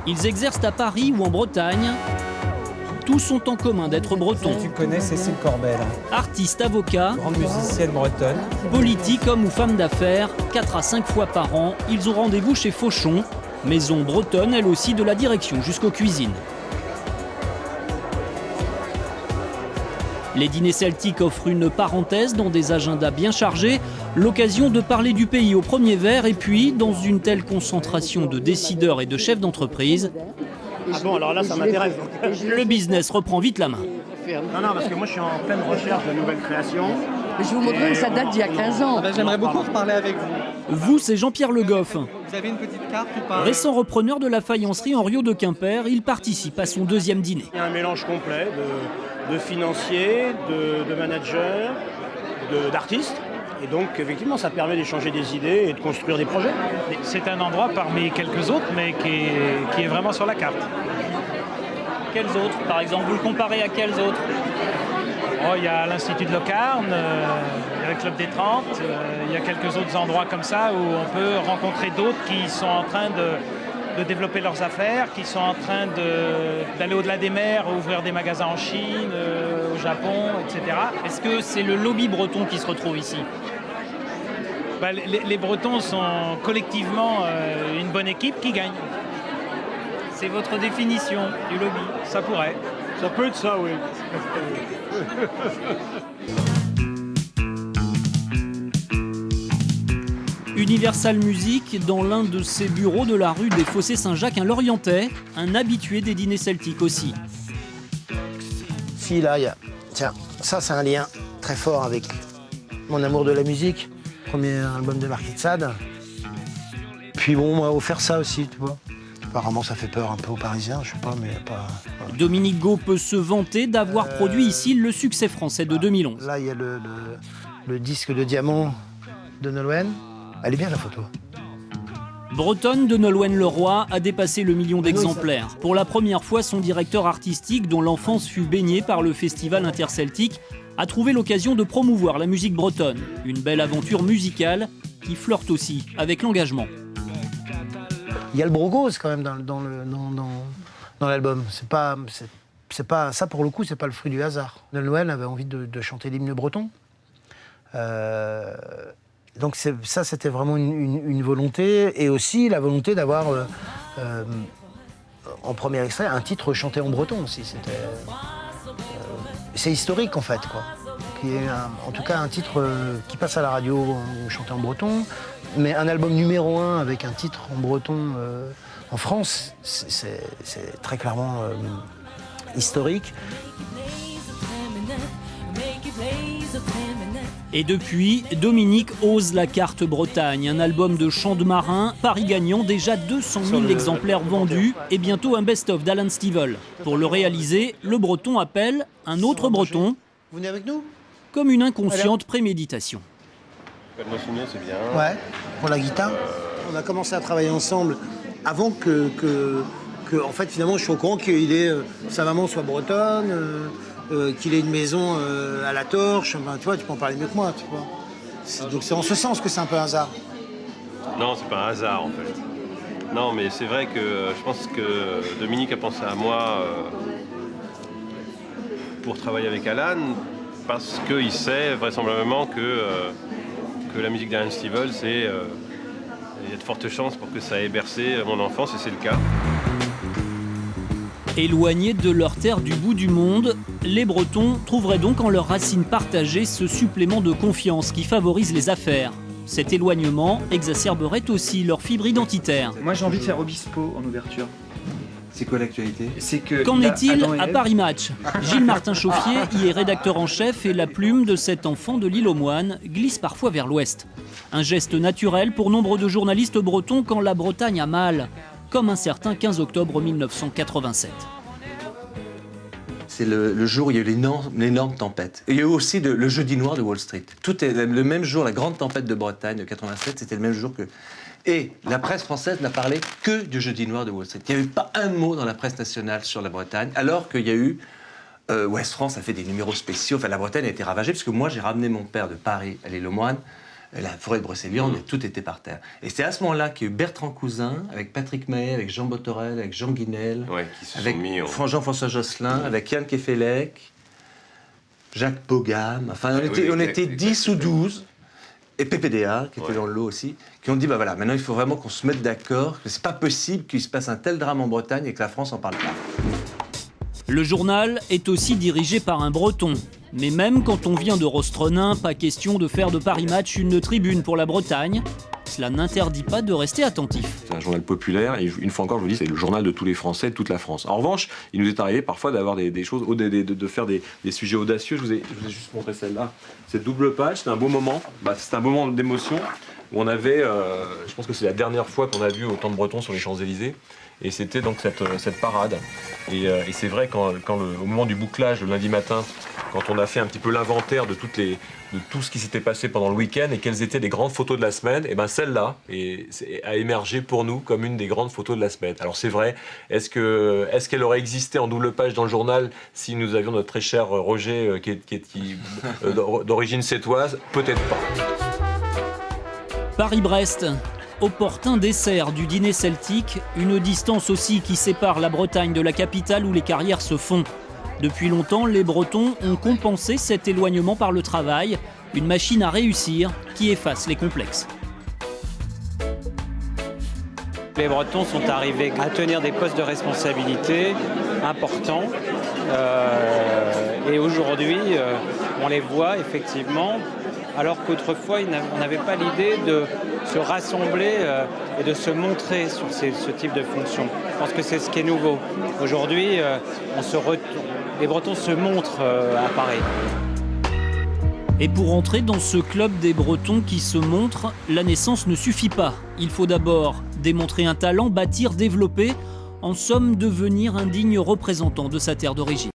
Ils exercent à Paris ou en Bretagne. Tous ont en commun d'être bretons. Tu connais Cécile Corbel, Artistes, avocats, grande musicienne bretonne. politiques, hommes ou femmes d'affaires, 4 à 5 fois par an, ils ont rendez-vous chez Fauchon, maison bretonne elle aussi de la direction jusqu'aux cuisines. Les dîners celtiques offrent une parenthèse dans des agendas bien chargés, l'occasion de parler du pays au premier verre et puis, dans une telle concentration de décideurs et de chefs d'entreprise, Ah bon, alors là, ça m'intéresse. le business reprend vite la main. Non, parce que moi, je suis en pleine recherche de nouvelles créations. Mais je vous montrerai que ça date d'il y a 15 ans. J'aimerais beaucoup reparler avec vous. Vous, c'est Jean-Pierre Le Goff. Vous avez une petite carte ou pas? Récent repreneur de la faïencerie en Rio de Quimper, il participe à son deuxième dîner. Il y a un mélange complet de financiers, de managers, d'artistes. Et donc, effectivement, ça permet d'échanger des idées et de construire des projets. C'est un endroit parmi quelques autres, mais qui est vraiment sur la carte. Quels autres, par exemple? Vous le comparez à quels autres? Oh, il y a l'Institut de Locarne, il y a le Club des 30, il y a quelques autres endroits comme ça où on peut rencontrer d'autres qui sont en train de développer leurs affaires, qui sont en train d'aller au-delà des mers, ouvrir des magasins en Chine, au Japon, etc. Est-ce que c'est le lobby breton qui se retrouve ici? Les Bretons sont collectivement une bonne équipe qui gagne. C'est votre définition du lobby? Ça pourrait. Ça peut être ça, oui. Universal Music, dans l'un de ses bureaux de la rue des Fossés Saint-Jacques, un Lorientais, un habitué des dîners celtiques aussi. Si, là, il y a... Tiens, ça, c'est un lien très fort avec mon amour de la musique. Premier album de Marquis de Sade. Puis bon, on m'a offert ça aussi, tu vois. Apparemment, ça fait peur un peu aux Parisiens, je sais pas, mais pas... Voilà. Dominique Gau peut se vanter d'avoir produit ici le succès français de 2011. Là, il y a le disque de diamant de Nolwenn. Elle est bien, la photo. Bretonne de Nolwenn Leroy a dépassé le 1 million d'exemplaires. Pour la première fois, son directeur artistique, dont l'enfance fut baignée par le festival interceltique, a trouvé l'occasion de promouvoir la musique bretonne. Une belle aventure musicale qui flirte aussi avec l'engagement. Il y a le brogose quand même dans l'album. C'est pas ça, pour le coup, c'est pas le fruit du hasard. Nolwenn avait envie de chanter l'hymne breton. Donc ça, c'était vraiment une volonté, et aussi la volonté d'avoir, en premier extrait, un titre chanté en breton aussi. C'est historique, en fait, quoi. En tout cas, un titre qui passe à la radio chanté en breton, mais un album numéro 1 avec un titre en breton en France, c'est très clairement historique. Et depuis, Dominique ose la carte Bretagne, un album de chants de marins, Paris gagnant, déjà 200 000 exemplaires vendus et bientôt un best-of d'Alan Stivell. Pour le réaliser, le Breton appelle un autre Breton. Vous venez avec nous? Comme une inconsciente préméditation. C'est bien. Ouais, pour la guitare. On a commencé à travailler ensemble avant que en fait, finalement, je suis au courant qu'il sa maman soit bretonne, qu'il ait une maison à la Torche. Ben, tu vois, tu peux en parler mieux que moi, tu vois. Donc c'est en ce sens que c'est un peu un hasard. Non, c'est pas un hasard, en fait. Non, mais c'est vrai que je pense que Dominique a pensé à moi pour travailler avec Alan, parce qu'il sait vraisemblablement que la musique d'Alan Stivell, il y a de fortes chances pour que ça ait bercé mon enfance, et c'est le cas. Éloignés de leur terre du bout du monde, les Bretons trouveraient donc en leurs racines partagées ce supplément de confiance qui favorise les affaires. Cet éloignement exacerberait aussi leur fibre identitaire. Moi, j'ai envie de faire Obispo en ouverture. C'est quoi l'actualité? Qu'en est-il à Paris Match? Gilles Martin-Chauffier y est rédacteur en chef et la plume de cet enfant de l'île aux Moines glisse parfois vers l'ouest. Un geste naturel pour nombre de journalistes bretons quand la Bretagne a mal, comme un certain 15 octobre 1987. C'est le jour où il y a eu l'énorme tempête. Et il y a eu aussi le jeudi noir de Wall Street. Tout est le même jour, la grande tempête de Bretagne de 87, c'était le même jour que... Et la presse française n'a parlé que du jeudi noir de Wall Street. Il n'y avait pas un mot dans la presse nationale sur la Bretagne, alors qu'il y a eu... Ouest France a fait des numéros spéciaux. Enfin, la Bretagne a été ravagée, parce que moi, j'ai ramené mon père de Paris à l'île aux Moines. la forêt de Brocéliande, et tout était par terre. Et c'est à ce moment-là qu'il y a eu Bertrand Cousin, avec Patrick Mahé, avec Jean Botorel, avec Jean Guinel, qui se avec sont mis Jean-François Josselin, avec Yann Kefelec, Jacques Pogam, enfin on était 10 ou 12, et PPDA, qui était dans le lot aussi, qui ont dit, bah voilà, maintenant il faut vraiment qu'on se mette d'accord, que c'est pas possible qu'il se passe un tel drame en Bretagne et que la France en parle pas. Le journal est aussi dirigé par un Breton. Mais même quand on vient de Rostronin, pas question de faire de Paris Match une tribune pour la Bretagne. Cela n'interdit pas de rester attentif. C'est un journal populaire et une fois encore, je vous dis, c'est le journal de tous les Français, de toute la France. En revanche, il nous est arrivé parfois d'avoir des choses, de faire des sujets audacieux. Je vous ai juste montré celle-là. Cette double page, c'était un beau moment. C'est un beau moment d'émotion où on avait, je pense que c'est la dernière fois qu'on a vu autant de Bretons sur les Champs-Élysées. Et c'était donc cette parade. Et c'est vrai au moment du bouclage, le lundi matin, quand on a fait un petit peu l'inventaire de tout ce qui s'était passé pendant le week-end et quelles étaient les grandes photos de la semaine, et ben celle-là a émergé pour nous comme une des grandes photos de la semaine. Alors c'est vrai, est-ce qu'elle aurait existé en double page dans le journal si nous avions notre très cher Roger d'origine sétoise? Peut-être pas. Paris-Brest, opportun dessert du dîner celtique, une distance aussi qui sépare la Bretagne de la capitale où les carrières se font. Depuis longtemps, les Bretons ont compensé cet éloignement par le travail, une machine à réussir qui efface les complexes. Les Bretons sont arrivés à tenir des postes de responsabilité importants. Et aujourd'hui, on les voit effectivement, alors qu'autrefois, on n'avait pas l'idée de se rassembler et de se montrer sur ce type de fonction. Je pense que c'est ce qui est nouveau. Aujourd'hui, les Bretons se montrent à Paris. Et pour entrer dans ce club des Bretons qui se montrent, la naissance ne suffit pas. Il faut d'abord démontrer un talent, bâtir, développer, en somme devenir un digne représentant de sa terre d'origine.